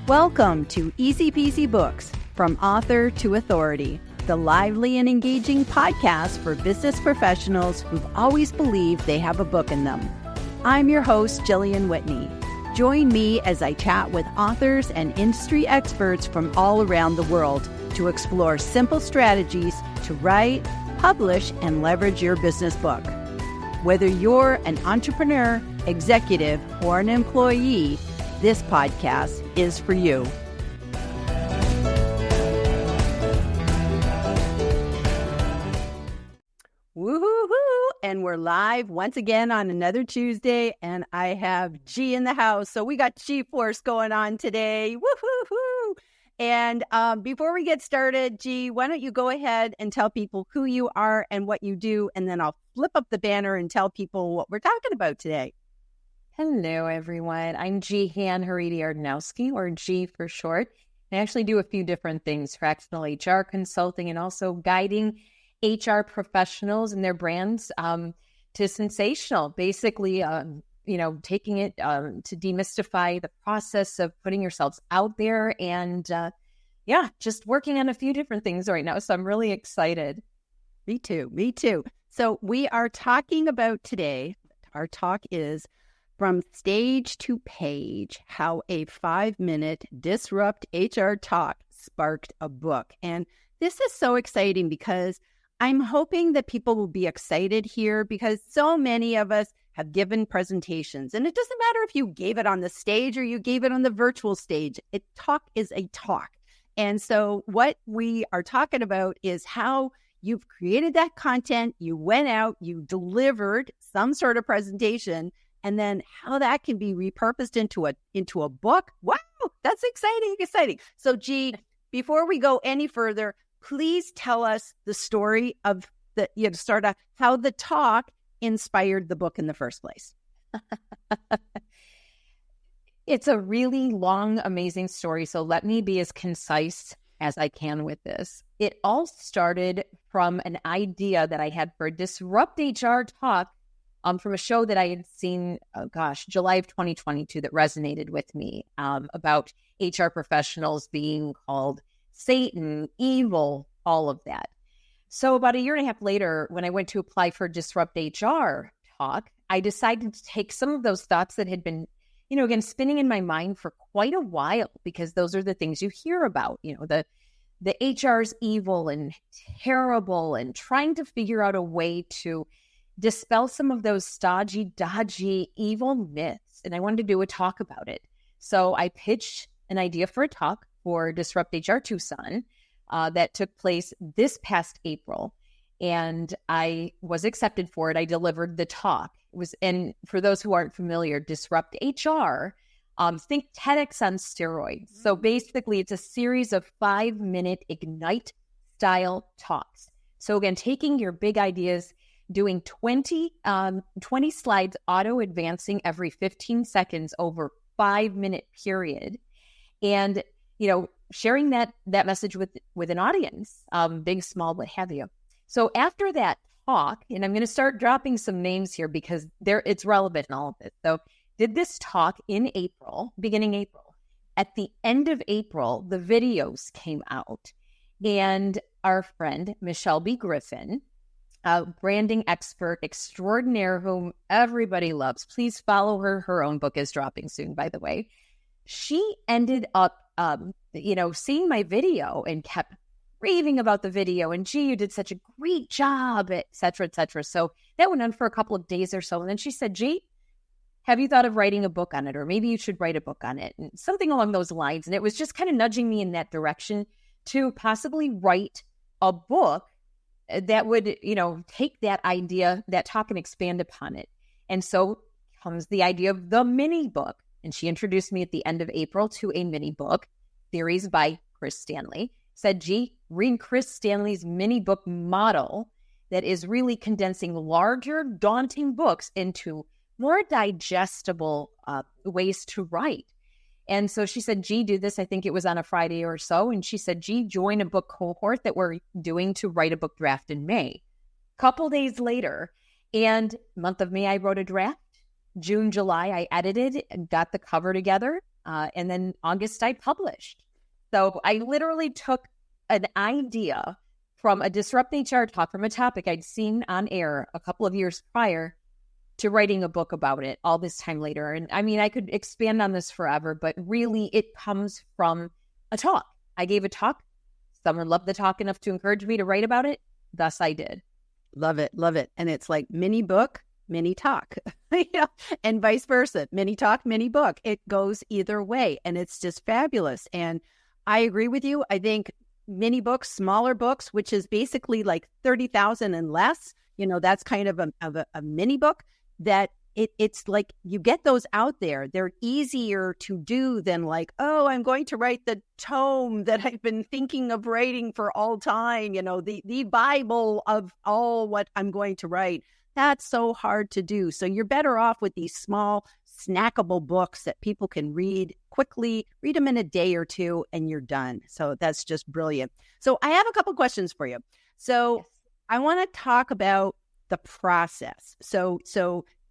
Welcome to Easy Peasy Books, From Author to Authority, the lively and engaging podcast for business professionals who've always believed they have a book in them. I'm your host, Jillian Whitney. Join me as I chat with authors and industry experts from all around the world to explore simple strategies to write, publish, and leverage your business book. Whether you're an entrepreneur, executive, or an employee, this podcast is for you. Woo-hoo-hoo! And we're live once again on another Tuesday, and I have G in the house. So we got G-Force going on today. Woo-hoo-hoo! And before we get started, G, why don't you go ahead and tell people who you are and what you do, and then I'll flip up the banner and tell people what we're talking about today. Hello, everyone. I'm Gehan, Haridy-Ardanowski, or G for short. I actually do a few different things, fractional HR consulting and also guiding HR professionals and their brands to sensational, basically, taking it to demystify the process of putting yourselves out there and, just working on a few different things right now. So I'm really excited. Me too. So we are talking about today, our talk is From Stage to Page, how a 5-minute Disrupt HR talk sparked a book. And this is so exciting because I'm hoping that people will be excited here because so many of us have given presentations. And it doesn't matter if you gave it on the stage or you gave it on the virtual stage. A talk is a talk. And so what we are talking about is how you've created that content, you went out, you delivered some sort of presentation, and then how that can be repurposed into a book. Wow, that's exciting. So G, before we go any further, please tell us the story of how the talk inspired the book in the first place. It's a really long, amazing story. So let me be as concise as I can with this. It all started from an idea that I had for a Disrupt HR talk from a show that I had seen, July of 2022 that resonated with me about HR professionals being called Satan, evil, all of that. So about a year and a half later, when I went to apply for Disrupt HR talk, I decided to take some of those thoughts that had been, again, spinning in my mind for quite a while, because those are the things you hear about, the HR's evil and terrible, and trying to figure out a way to dispel some of those stodgy, dodgy, evil myths. And I wanted to do a talk about it. So I pitched an idea for a talk for Disrupt HR Tucson that took place this past April. And I was accepted for it. I delivered the talk. And for those who aren't familiar, Disrupt HR, think TEDx on steroids. So basically, it's a series of 5-minute Ignite-style talks. So again, taking your big ideas, doing 20 slides, auto-advancing every 15 seconds over 5-minute period, and, sharing that message with an audience, big, small, what have you. So after that talk, and I'm going to start dropping some names here because it's relevant in all of this. So did this talk in April, beginning April. At the end of April, the videos came out, and our friend, Michelle B. Griffin, a branding expert extraordinaire whom everybody loves. Please follow her. Her own book is dropping soon, by the way. She ended up, seeing my video and kept raving about the video. And gee, you did such a great job, et cetera, et cetera. So that went on for a couple of days or so. And then she said, Gee, have you thought of writing a book on it? Or maybe you should write a book on it, and something along those lines. And it was just kind of nudging me in that direction to possibly write a book that would, take that idea, that talk, and expand upon it. And so comes the idea of the mini book. And she introduced me at the end of April to a mini book series by Chris Stanley. Said, Gee, read Chris Stanley's mini book model that is really condensing larger, daunting books into more digestible ways to write. And so she said, Gee, do this. I think it was on a Friday or so. And she said, Gee, join a book cohort that we're doing to write a book draft in May. Couple days later, and month of May, I wrote a draft. June, July, I edited and got the cover together. And then August, I published. So I literally took an idea from a Disrupt HR talk, from a topic I'd seen on air a couple of years prior, to writing a book about it all this time later. And I mean, I could expand on this forever, but really it comes from a talk. I gave a talk. Someone loved the talk enough to encourage me to write about it. Thus I did. Love it. Love it. And it's like mini book, mini talk, and vice versa. Mini talk, mini book. It goes either way. And it's just fabulous. And I agree with you. I think mini books, smaller books, which is basically like 30,000 and less, that's kind of a mini book, that it's like you get those out there. They're easier to do than like, oh, I'm going to write the tome that I've been thinking of writing for all time, the Bible of all what I'm going to write. That's so hard to do. So you're better off with these small, snackable books that people can read quickly, read them in a day or two, and you're done. So that's just brilliant. So I have a couple questions for you. So yes. I want to talk about the process. So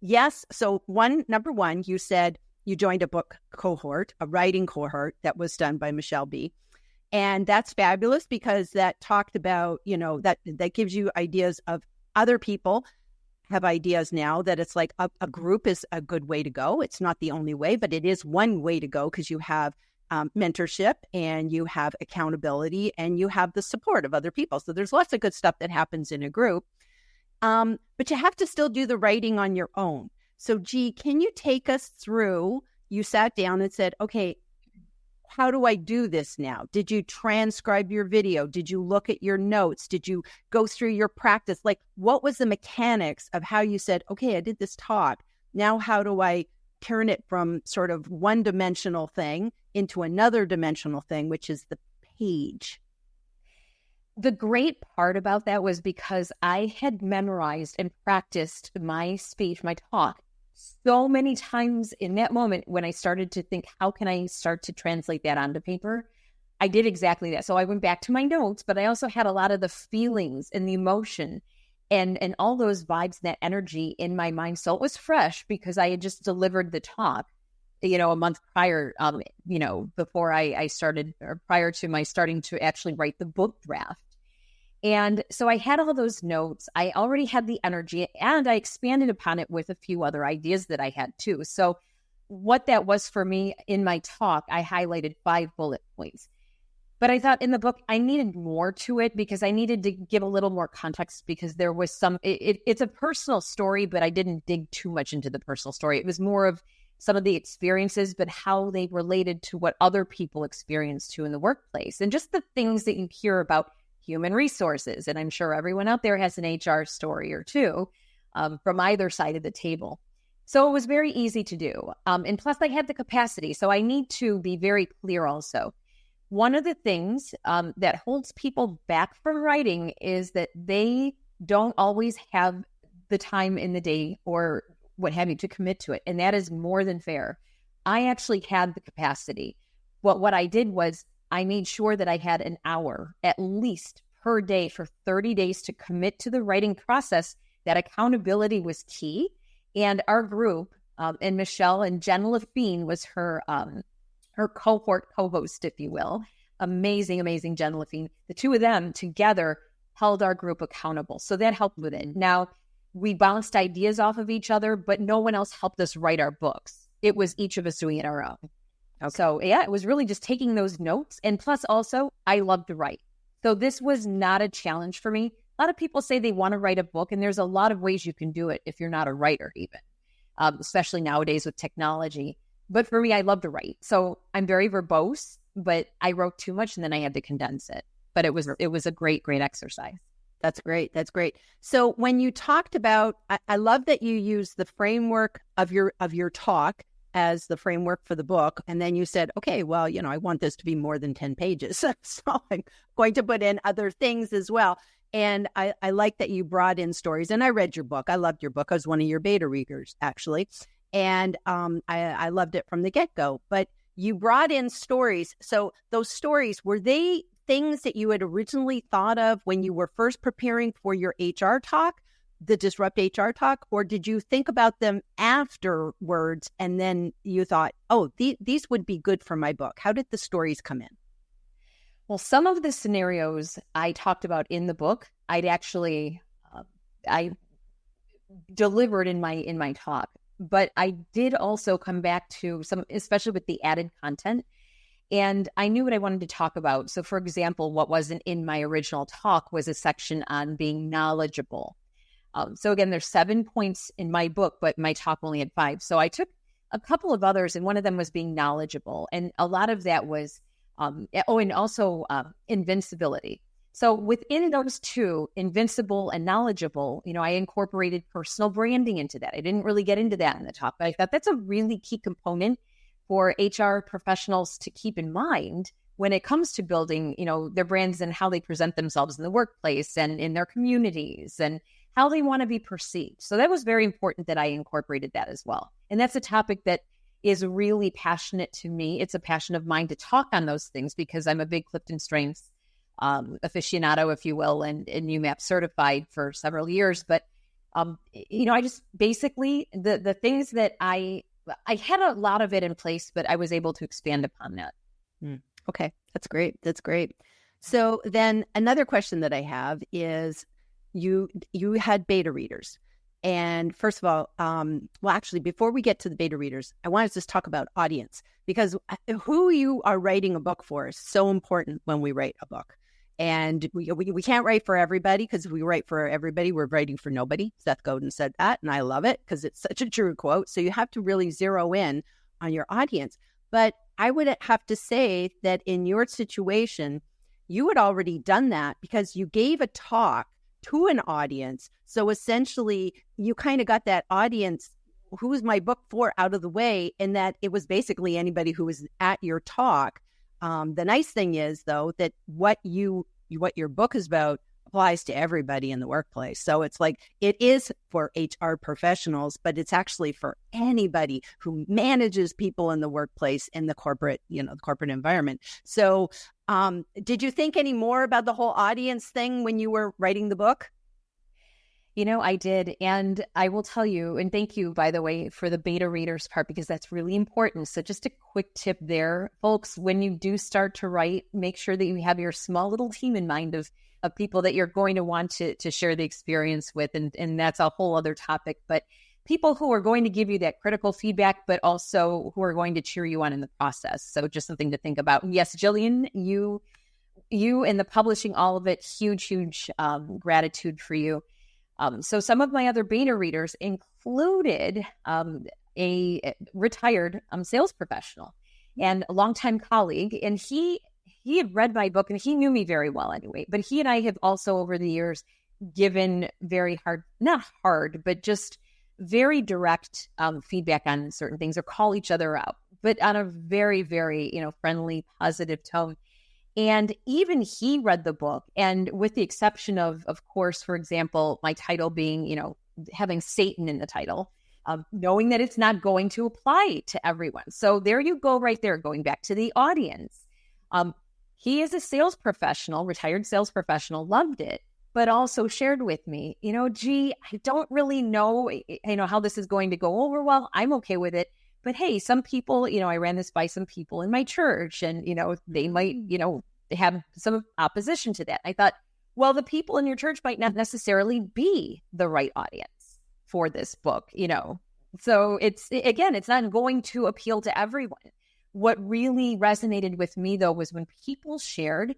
yes. So number one, you said you joined a book cohort, a writing cohort that was done by Michelle B. And that's fabulous because that talked about, that gives you ideas of other people have ideas now, that it's like a group is a good way to go. It's not the only way, but it is one way to go because you have mentorship and you have accountability and you have the support of other people. So there's lots of good stuff that happens in a group. But you have to still do the writing on your own. So, G, can you take us through, you sat down and said, okay, how do I do this now? Did you transcribe your video? Did you look at your notes? Did you go through your practice? Like, what was the mechanics of how you said, okay, I did this talk. Now, how do I turn it from sort of one-dimensional thing into another dimensional thing, which is the page? The great part about that was because I had memorized and practiced my speech, my talk, so many times in that moment when I started to think, how can I start to translate that onto paper? I did exactly that. So I went back to my notes, but I also had a lot of the feelings and the emotion and all those vibes and that energy in my mind. So it was fresh because I had just delivered the talk, a month prior, before I started, or prior to my starting to actually write the book draft. And so I had all those notes. I already had the energy, and I expanded upon it with a few other ideas that I had too. So what that was for me in my talk, I highlighted 5 bullet points. But I thought in the book, I needed more to it because I needed to give a little more context because there was it's a personal story, but I didn't dig too much into the personal story. It was more of some of the experiences, but how they related to what other people experienced too in the workplace and just the things that you hear about human resources. And I'm sure everyone out there has an HR story or two from either side of the table. So it was very easy to do. And plus I had the capacity. So I need to be very clear also. One of the things that holds people back from writing is that they don't always have the time in the day or what have you to commit to it. And that is more than fair. I actually had the capacity. What I did was I made sure that I had an hour at least per day for 30 days to commit to the writing process. That accountability was key. And our group, and Michelle and Jen Lafine was her cohort co-host, if you will. Amazing, amazing Jen Lafine. The two of them together held our group accountable. So that helped with it. Now, we bounced ideas off of each other, but no one else helped us write our books. It was each of us doing it our own. Okay. So yeah, it was really just taking those notes. And plus also, I love to write. So this was not a challenge for me. A lot of people say they want to write a book, and there's a lot of ways you can do it if you're not a writer even, especially nowadays with technology. But for me, I love to write. So I'm very verbose, but I wrote too much and then I had to condense it. But it was a great, great exercise. That's great. That's great. So when you talked about, I love that you use the framework of your talk as the framework for the book. And then you said, okay, well, I want this to be more than 10 pages. So I'm going to put in other things as well. And I like that you brought in stories. And I read your book. I loved your book. I was one of your beta readers, actually. And I loved it from the get-go. But you brought in stories. So those stories, were they things that you had originally thought of when you were first preparing for your HR talk? the Disrupt HR talk, or did you think about them afterwards and then you thought, oh, these would be good for my book? How did the stories come in? Well, some of the scenarios I talked about in the book, I'd actually I delivered in my talk, but I did also come back to some, especially with the added content. And I knew what I wanted to talk about. So, for example, what wasn't in my original talk was a section on being knowledgeable. So again, there's 7 points in my book, but my talk only had 5. So I took a couple of others, and one of them was being knowledgeable. And a lot of that was, and also invincibility. So within those two, invincible and knowledgeable, I incorporated personal branding into that. I didn't really get into that in the talk, but I thought that's a really key component for HR professionals to keep in mind when it comes to building, their brands and how they present themselves in the workplace and in their communities and how they want to be perceived. So that was very important that I incorporated that as well. And that's a topic that is really passionate to me. It's a passion of mine to talk on those things because I'm a big Clifton Strengths aficionado, if you will, and UMAP certified for several years. But, I just basically the things that I had a lot of it in place, but I was able to expand upon that. Okay. That's great. That's great. So then another question that I have is you had beta readers. And first of all, actually, before we get to the beta readers, I want to just talk about audience, because who you are writing a book for is so important when we write a book. And we can't write for everybody, because if we write for everybody, we're writing for nobody. Seth Godin said that, and I love it because it's such a true quote. So you have to really zero in on your audience. But I would have to say that in your situation, you had already done that because you gave a talk to an audience. So essentially, you kind of got that audience, who is my book for, out of the way, and that it was basically anybody who was at your talk. The nice thing is, though, that what your book is about applies to everybody in the workplace. So it's like it is for HR professionals, but it's actually for anybody who manages people in the workplace in the corporate, the corporate environment. So did you think any more about the whole audience thing when you were writing the book? I did. And I will tell you, and thank you, by the way, for the beta readers part, because that's really important. So just a quick tip there, folks, when you do start to write, make sure that you have your small little team in mind of people that you're going to want to share the experience with. And that's a whole other topic. But people who are going to give you that critical feedback, but also who are going to cheer you on in the process. So just something to think about. And yes, Jillian, you and the publishing, all of it, huge gratitude for you. So some of my other beta readers included a retired sales professional and a longtime colleague. And he had read my book, and he knew me very well anyway. But he and I have also over the years given not hard, but just very direct feedback on certain things, or call each other out, but on a very, very, friendly, positive tone. And even he read the book, and with the exception of course, for example, my title being, having Satan in the title, knowing that it's not going to apply to everyone. So there you go right there, going back to the audience. He is a sales professional, retired sales professional, loved it, but also shared with me, I don't really know, how this is going to go over well. I'm okay with it. But hey, some people, I ran this by some people in my church, and, they might, have some opposition to that. I thought, well, the people in your church might not necessarily be the right audience for this book, So it's not going to appeal to everyone. What really resonated with me, though, was when people shared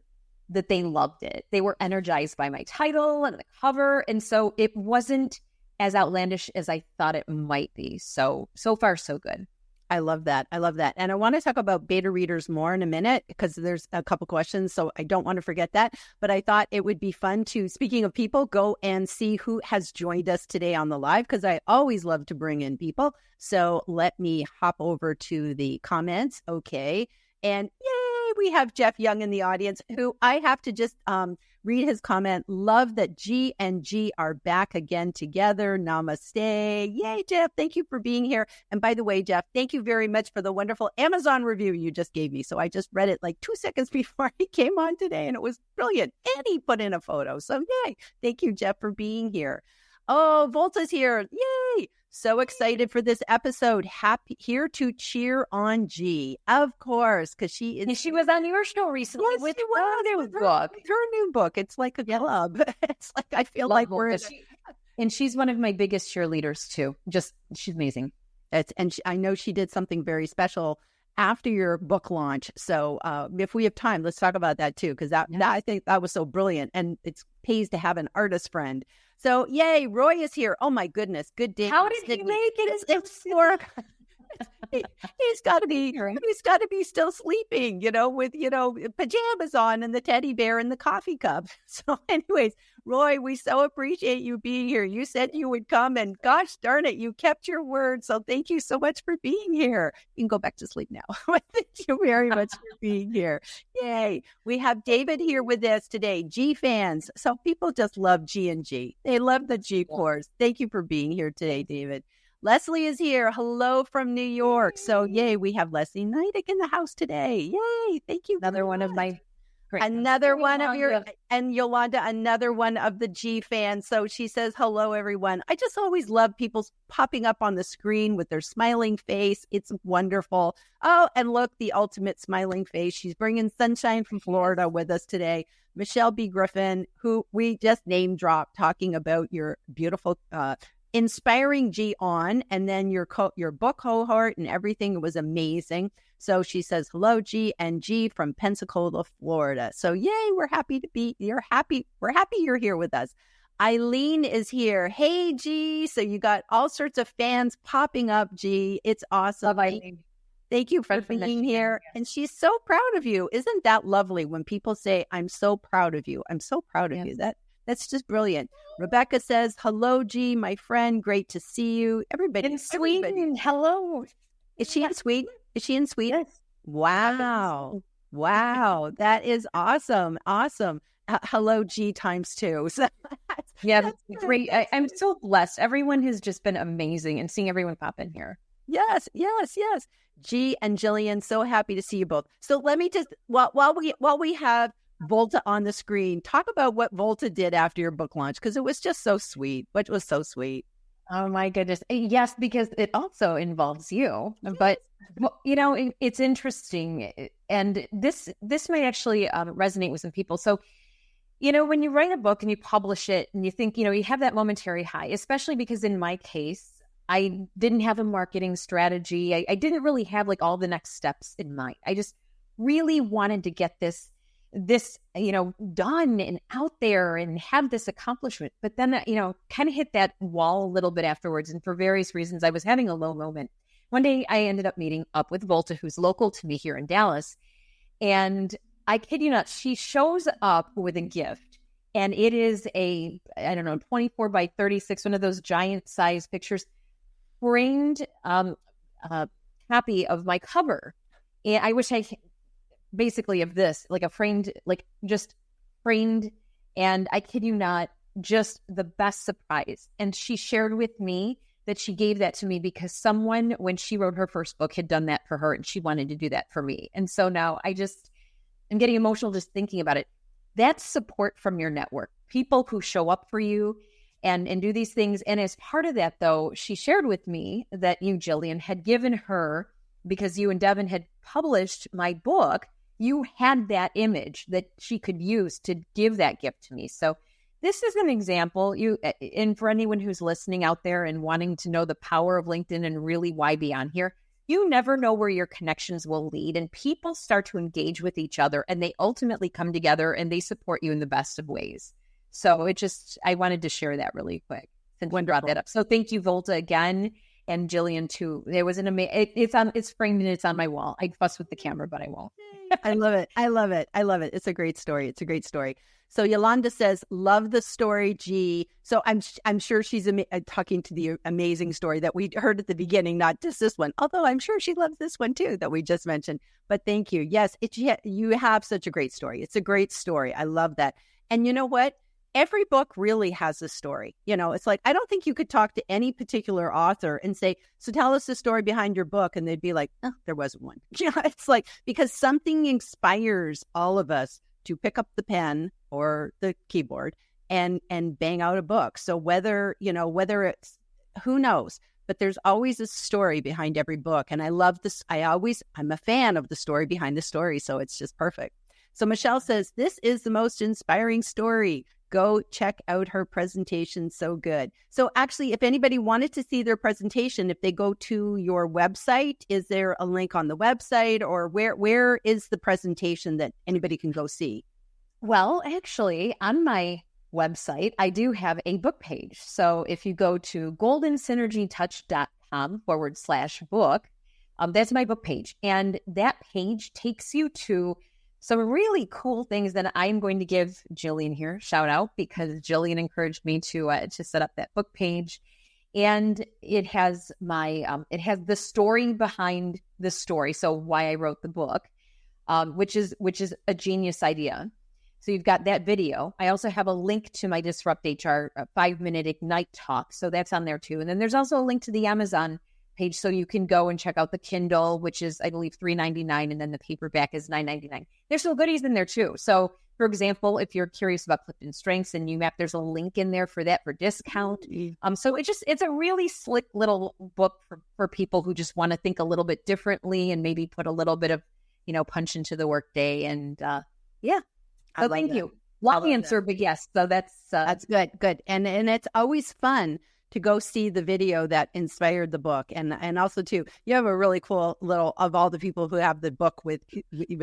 that they loved it. They were energized by my title and the cover. And so it wasn't as outlandish as I thought it might be. So far, so good. I love that. And I want to talk about beta readers more in a minute, because there's a couple questions, so I don't want to forget that. But I thought it would be fun to, speaking of people, go and see who has joined us today on the live, because I always love to bring in people. So let me hop over to the comments. Okay. And yay, we have Jeff Young in the audience, who I have to just read his comment. Love that G and G are back again together. Namaste. Yay, Jeff. Thank you for being here. And by the way, Jeff, thank you very much for the wonderful Amazon review you just gave me. So I just read it like 2 seconds before he came on today, and it was brilliant. And he put in a photo. So yay. Thank you, Jeff, for being here. Oh, Volta's here. Yay. So excited for this episode. Happy here to cheer on G, of course, because she is. And she was on your show recently with her new book. Her new book. It's like a club. It's like I feel like we're. And she's one of my biggest cheerleaders too. She's amazing. I know she did something very special after your book launch. So if we have time, let's talk about that too, because that I think that was so brilliant, and it pays to have an artist friend. So yay, Roy is here. Oh my goodness, good day. How did he make it? It's he's got to be still sleeping, with pajamas on and the teddy bear and the coffee cup. So anyways, Roy, we so appreciate you being here. You said you would come, and gosh darn it, you kept your word. So thank you so much for being here. You can go back to sleep now. Thank you very much for being here. Yay. We have David here with us today, G fans. So people just love G and G. They love the G course. Thank you for being here today, David. Leslie is here. Hello from New York. So yay, we have Leslie Neidig in the house today. Yay. Thank you. Another one of my Another one of your, and Yolanda, another one of the G fans. So she says, hello, everyone. I just always love people popping up on the screen with their smiling face. It's wonderful. Oh, and look, the ultimate smiling face. She's bringing sunshine from Florida with us today. Michelle B. Griffin, who we just name dropped, talking about your beautiful, inspiring G on, and then your book cohort and everything. It was amazing. So she says, hello, G and G from Pensacola, Florida. So yay, we're happy you're here with us. Eileen is here. Hey, G. So you got all sorts of fans popping up, G. It's awesome. Love Eileen. Thank you for being here. And she's so proud of you. Isn't that lovely when people say, I'm so proud of you. I'm so proud of you. That's just brilliant. Rebecca says, hello, G, my friend. Great to see you. Everybody. In Sweden. Hello. Is she in Sweden? Is she in Sweden? Yes. Wow. Wow. That is awesome. Awesome. Hello, G times 2. So that's great. I'm so blessed. Everyone has just been amazing, and seeing everyone pop in here. Yes. G and Jillian, so happy to see you both. So let me just, while we have Volta on the screen, talk about what Volta did after your book launch, because it was just so sweet. What was so sweet? Oh my goodness. Yes, because it also involves you. But it's interesting, and this might actually resonate with some people. So, when you write a book and you publish it, and you think, you have that momentary high, especially because in my case, I didn't have a marketing strategy. I didn't really have like all the next steps in mind. I just really wanted to get this done and out there and have this accomplishment. But then, kind of hit that wall a little bit afterwards. And for various reasons, I was having a low moment. One day I ended up meeting up with Volta, who's local to me here in Dallas. And I kid you not, she shows up with a gift. And it is 24 by 36, one of those giant size pictures, framed copy of my cover. And I wish basically of this, like a framed, just framed. And I kid you not, just the best surprise. And she shared with me that she gave that to me because someone, when she wrote her first book, had done that for her, and she wanted to do that for me. And so now I'm getting emotional just thinking about it. That's support from your network, people who show up for you and do these things. And as part of that, though, she shared with me that you, Jillian, had given her, because you and Devin had published my book, you had that image that she could use to give that gift to me. So this is an example. And for anyone who's listening out there and wanting to know the power of LinkedIn and really why be on here, you never know where your connections will lead, and people start to engage with each other, and they ultimately come together and they support you in the best of ways. So I wanted to share that really quick since one brought that up. So thank you, Volta, again, and Jillian too. There was an amazing. It's framed and it's on my wall. I'd fuss with the camera, but I won't. I love it. It's a great story. So Yolanda says, love the story, G. So I'm sure she's talking to the amazing story that we heard at the beginning, not just this one, although I'm sure she loves this one too that we just mentioned. But thank you. Yes, you have such a great story. It's a great story. I love that. And you know what? Every book really has a story. It's like, I don't think you could talk to any particular author and say, so tell us the story behind your book. And they'd be like, oh, there wasn't one. It's like, because something inspires all of us to pick up the pen or the keyboard and bang out a book. So whether it's, who knows, but there's always a story behind every book. And I love this. I'm a fan of the story behind the story. So it's just perfect. So Michelle says, this is the most inspiring story. Go check out her presentation. So good. So actually, if anybody wanted to see their presentation, if they go to your website, is there a link on the website, or where is the presentation that anybody can go see? Well, actually, on my website, I do have a book page. So if you go to goldensynergytouch.com/book, that's my book page. And that page takes you to some really cool things that I'm going to give Jillian here shout out, because Jillian encouraged me to set up that book page. And it has it has the story behind the story. So why I wrote the book, which is a genius idea. So you've got that video. I also have a link to my DisruptHR 5-minute Ignite talk. So that's on there too. And then there's also a link to the Amazon page. So you can go and check out the Kindle, which is, I believe, $3.99. And then the paperback is $9.99. There's some goodies in there too. So for example, if you're curious about Clifton Strengths and UMAP, there's a link in there for that for discount. So it's a really slick little book for people who just want to think a little bit differently and maybe put a little bit of, punch into the workday. And yeah. So thank you. Long answer, but yes. So that's good. Good. And it's always fun to go see the video that inspired the book. And also too, you have a really cool little, of all the people who have the book with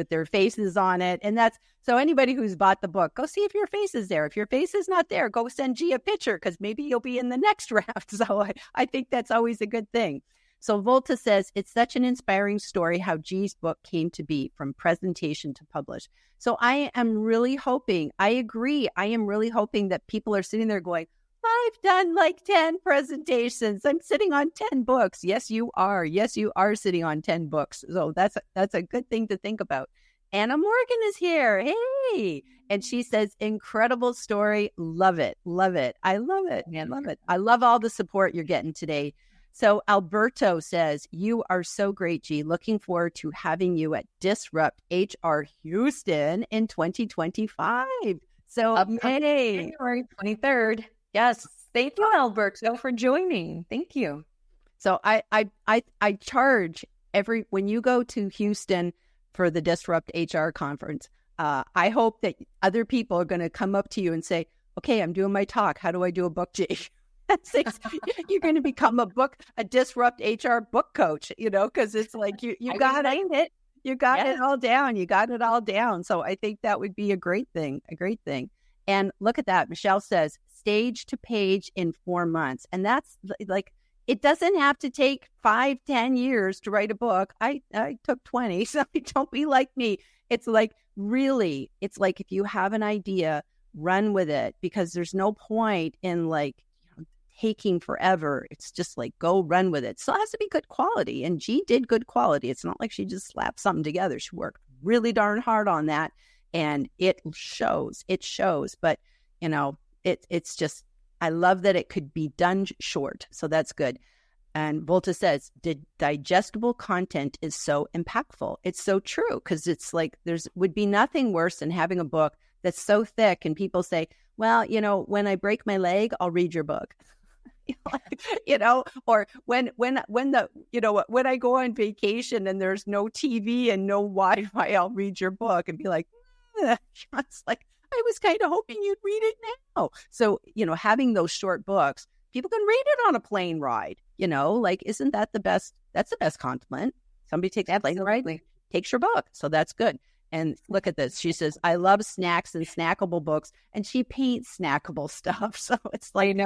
their faces on it. And so anybody who's bought the book, go see if your face is there. If your face is not there, go send G a picture, because maybe you'll be in the next round. So I think that's always a good thing. So Volta says, it's such an inspiring story how G's book came to be, from presentation to publish. So I am really hoping, I agree, I am really hoping that people are sitting there going, I've done like 10 presentations. I'm sitting on 10 books. Yes, you are. Yes, you are sitting on 10 books. So that's a good thing to think about. Anna Morgan is here. Hey. And she says, incredible story. Love it. Love it. I love it. Man, love it. I love all the support you're getting today. So Alberto says, you are so great, G. Looking forward to having you at Disrupt HR Houston in 2025. So January 23rd. Yes. Thank you, Alberto, for joining. Thank you. So I charge when you go to Houston for the Disrupt HR conference, I hope that other people are going to come up to you and say, okay, I'm doing my talk. How do I do a book, G? You're going to become a Disrupt HR book coach, because it's like you got it. You got it all down. You got it all down. So I think that would be a great thing. And look at that. Michelle says, stage to page in 4 months. And that's like, it doesn't have to take 5-10 years to write a book. I took 20. So don't be like me. It's like, really, it's like, if you have an idea, run with it, because there's no point in taking forever. It's just like, go run with it. So it has to be good quality. And G did good quality. It's not like she just slapped something together. She worked really darn hard on that. And it shows. But, it's just, I love that it could be done short. So that's good. And Volta says, digestible content is so impactful. It's so true, because it's like, would be nothing worse than having a book that's so thick and people say, well, when I break my leg, I'll read your book. Or when I go on vacation and there's no TV and no Wi-Fi, I'll read your book, and be like, it's like, I was kind of hoping you'd read it now. So, having those short books, people can read it on a plane ride, isn't that the best? That's the best compliment. Somebody takes a plane ride, takes your book. So that's good. And look at this. She says, I love snacks and snackable books. And she paints snackable stuff. So it's like,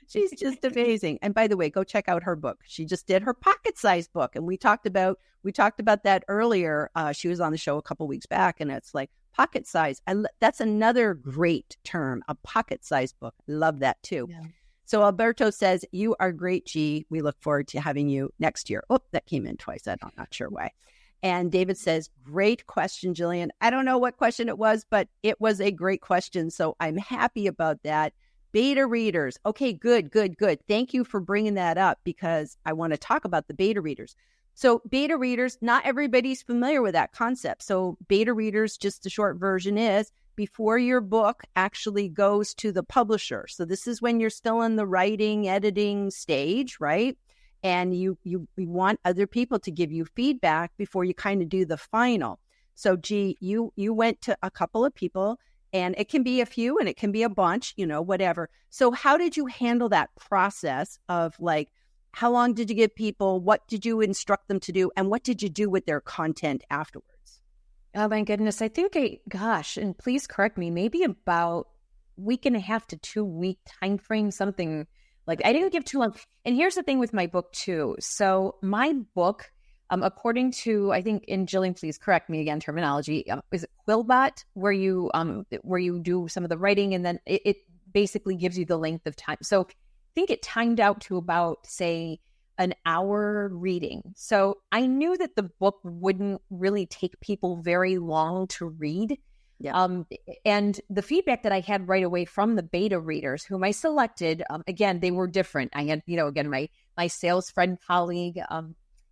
she's just amazing. And by the way, go check out her book. She just did her pocket-sized book. And we talked about that earlier. She was on the show a couple weeks back. And it's like pocket size. That's another great term, a pocket-sized book. Love that too. Yeah. So Alberto says, you are great, G. We look forward to having you next year. Oh, that came in twice. I'm not sure why. And David says, great question, Jillian. I don't know what question it was, but it was a great question. So I'm happy about that. Beta readers. Okay, good. Thank you for bringing that up, because I want to talk about the beta readers. So beta readers, not everybody's familiar with that concept. So beta readers, just the short version is, before your book actually goes to the publisher. So this is when you're still in the writing, editing stage, right? And you want other people to give you feedback before you kind of do the final. So, you went to a couple of people, and it can be a few and it can be a bunch, whatever. So how did you handle that process of like, how long did you give people? What did you instruct them to do? And what did you do with their content afterwards? Oh my goodness. I think, and please correct me, maybe about week and a half to 2 week time frame, something like I didn't give too long. And here's the thing with my book too. So my book, according to, I think, in Jillian, please correct me again, terminology, is it Quillbot, where you do some of the writing, and then it basically gives you the length of time. So I think it timed out to about, say, an hour reading. So I knew that the book wouldn't really take people very long to read. Yeah. And the feedback that I had right away from the beta readers, whom I selected, again, they were different. I had, again, my sales friend colleague,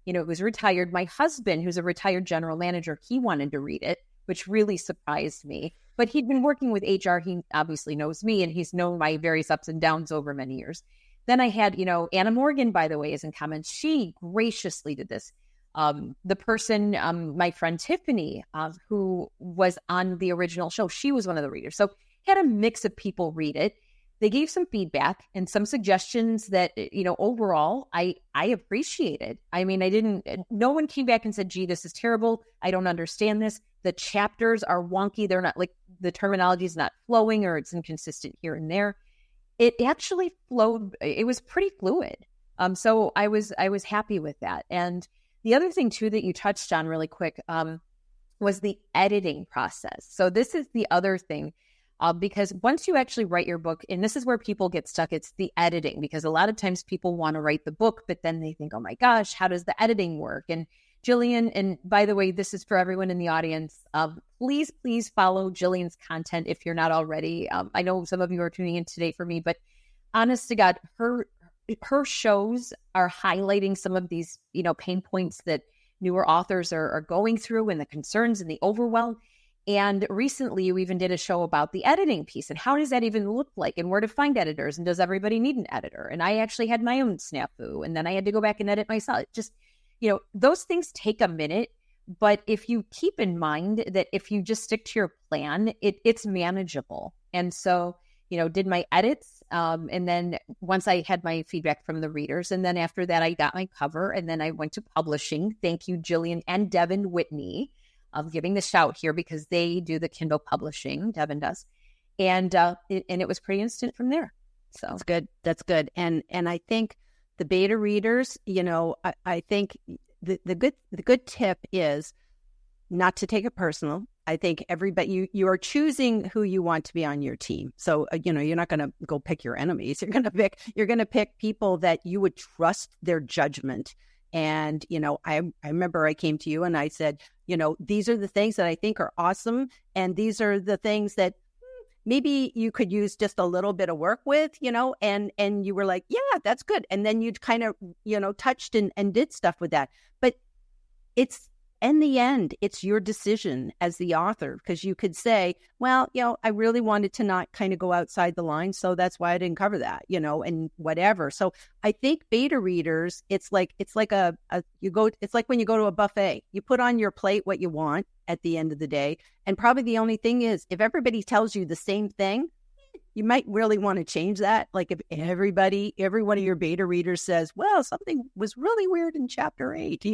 was retired. My husband, who's a retired general manager, he wanted to read it, which really surprised me. But he'd been working with HR. He obviously knows me, and he's known my various ups and downs over many years. Then I had, Anna Morgan, by the way, is in comments. She graciously did this. The person, my friend Tiffany, who was on the original show, she was one of the readers. So had a mix of people read it. They gave some feedback and some suggestions that, overall, I appreciated. I mean, no one came back and said, gee, this is terrible. I don't understand this. The chapters are wonky. They're not, like, the terminology is not flowing, or it's inconsistent here and there. It actually flowed. It was pretty fluid. So I was happy with that. And the other thing too that you touched on really quick was the editing process. So this is the other thing, because once you actually write your book, and this is where people get stuck, it's the editing, because a lot of times people want to write the book, but then they think, oh my gosh, how does the editing work? And Jillian, and by the way, this is for everyone in the audience, please follow Jillian's content if you're not already. I know some of you are tuning in today for me, but honest to God, her shows are highlighting some of these, pain points that newer authors are going through, and the concerns and the overwhelm. And recently you even did a show about the editing piece, and how does that even look like, and where to find editors, and does everybody need an editor? And I actually had my own snafu, and then I had to go back and edit myself. It just, those things take a minute, but if you keep in mind that if you just stick to your plan, it's manageable. And so, did my edits. And then once I had my feedback from the readers, and then after that, I got my cover, and then I went to publishing. Thank you, Jillian and Devin Whitney. I'm giving the shout here because they do the Kindle publishing. Devin does. And it was pretty instant from there. So that's good. That's good. And I think the beta readers, I think the good tip is not to take it personal. I think everybody, you are choosing who you want to be on your team. So, you're not going to go pick your enemies. You're going to pick people that you would trust their judgment. And, I remember I came to you and I said, these are the things that I think are awesome. And these are the things that maybe you could use just a little bit of work with, and you were like, yeah, that's good. And then you'd kind of, touched and did stuff with that. But in the end, it's your decision as the author, because you could say, well, I really wanted to not kind of go outside the line, so that's why I didn't cover that, and whatever. So I think beta readers, it's like when you go to a buffet, you put on your plate what you want at the end of the day. And probably the only thing is, if everybody tells you the same thing, you might really want to change that. Like if every one of your beta readers says, well, something was really weird in chapter 8,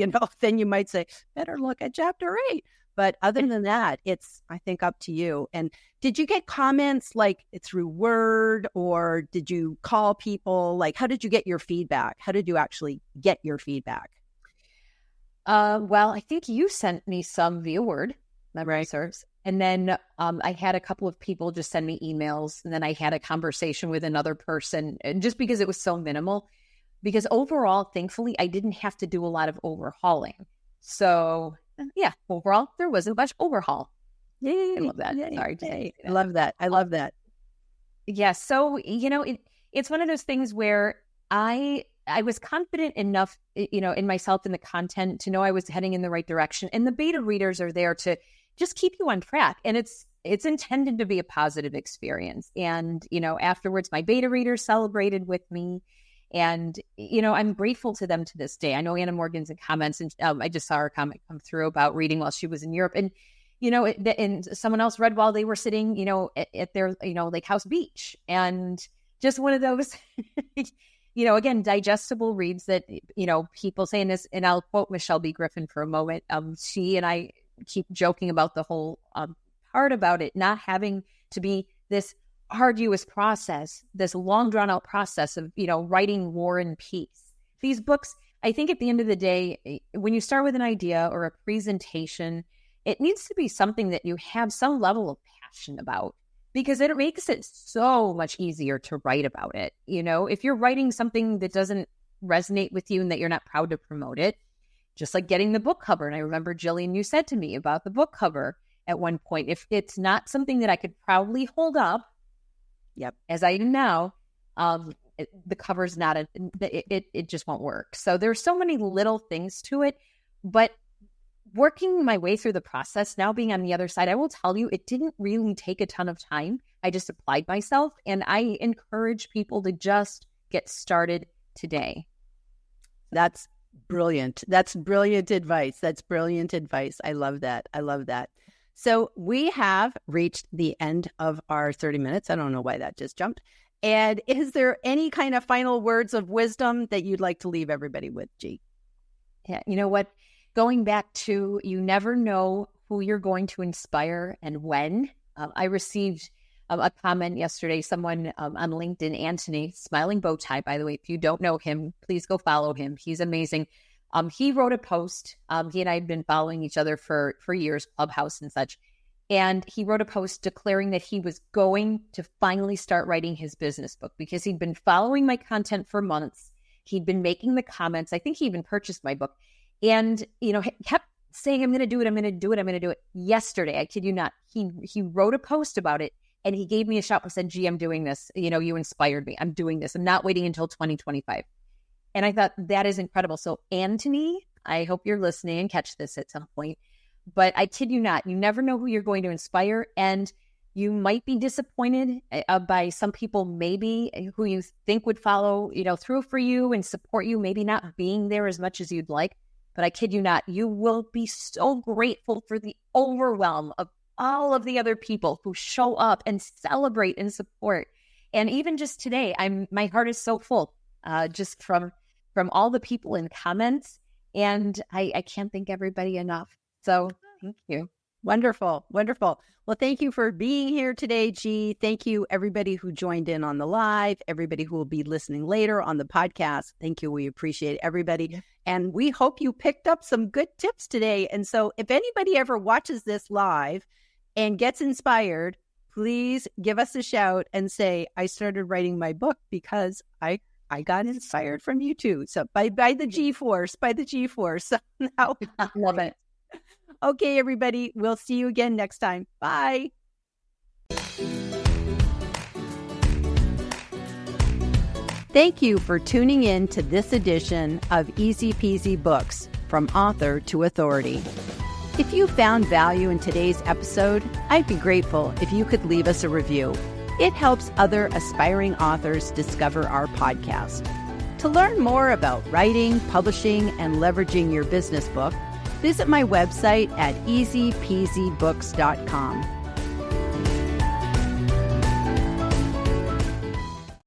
then you might say, better look at chapter 8. But other than that, it's, I think, up to you. And did you get comments like through word, or did you call people? Like, how did you get your feedback? How did you actually get your feedback? Well, I think you sent me some via word, memory serves. And then I had a couple of people just send me emails, and then I had a conversation with another person, and just because it was so minimal, because overall, thankfully, I didn't have to do a lot of overhauling. So yeah, overall, there wasn't much overhaul. Yay, I love that. Yay, Sorry. Yay. I love that. I love that. Yeah. So, it's one of those things where I was confident enough, in myself and the content to know I was heading in the right direction. And the beta readers are there to just keep you on track. And it's it's intended to be a positive experience. And, afterwards, my beta readers celebrated with me. And, I'm grateful to them to this day. I know Anna Morgan's in comments, and I just saw her comment come through about reading while she was in Europe. And, and someone else read while they were sitting, at their, lake house beach. And just one of those, again, digestible reads that, people saying this, and I'll quote Michelle B. Griffin for a moment. She and I keep joking about the whole part about it not having to be this arduous process, this long drawn out process of, writing War and Peace. These books, I think at the end of the day, when you start with an idea or a presentation, it needs to be something that you have some level of passion about, because it makes it so much easier to write about it. If you're writing something that doesn't resonate with you and that you're not proud to promote it, just like getting the book cover. And I remember, Jillian, you said to me about the book cover at one point, if it's not something that I could proudly hold up, as I do now, the cover's not, it just won't work. So there's so many little things to it, but working my way through the process, now being on the other side, I will tell you, it didn't really take a ton of time. I just applied myself, and I encourage people to just get started today. That's brilliant. That's brilliant advice. That's brilliant advice. I love that. I love that. So we have reached the end of our 30 minutes. I don't know why that just jumped. And is there any kind of final words of wisdom that you'd like to leave everybody with, G? Yeah, you know what? Going back to, you never know who you're going to inspire and when. I received a comment yesterday, someone on LinkedIn, Anthony, smiling bow tie, by the way. If you don't know him, please go follow him. He's amazing. He wrote a post. He and I had been following each other for years, Clubhouse and such. And he wrote a post declaring that he was going to finally start writing his business book, because he'd been following my content for months. He'd been making the comments. I think he even purchased my book. And, kept saying, I'm going to do it. I'm going to do it. I'm going to do it. Yesterday, I kid you not, he wrote a post about it, and he gave me a shout and said, Gee, I'm doing this. You inspired me. I'm doing this. I'm not waiting until 2025. And I thought, that is incredible. So Anthony, I hope you're listening and catch this at some point. But I kid you not, you never know who you're going to inspire. And you might be disappointed by some people, maybe who you think would follow, through for you and support you, maybe not being there as much as you'd like. But I kid you not, you will be so grateful for the overwhelm of all of the other people who show up and celebrate and support. And even just today, my heart is so full, just from all the people in comments. And I can't thank everybody enough. So thank you. Wonderful. Wonderful. Well, thank you for being here today, G. Thank you, everybody who joined in on the live, everybody who will be listening later on the podcast. Thank you. We appreciate everybody. Yeah. And we hope you picked up some good tips today. And so if anybody ever watches this live and gets inspired, please give us a shout and say, I started writing my book because I got inspired from you too. So by the G-Force, So now I love it. Okay, everybody, we'll see you again next time. Bye. Thank you for tuning in to this edition of Easy Peasy Books, From Author to Authority. If you found value in today's episode, I'd be grateful if you could leave us a review. It helps other aspiring authors discover our podcast. To learn more about writing, publishing, and leveraging your business book, visit my website at easypeasybooks.com.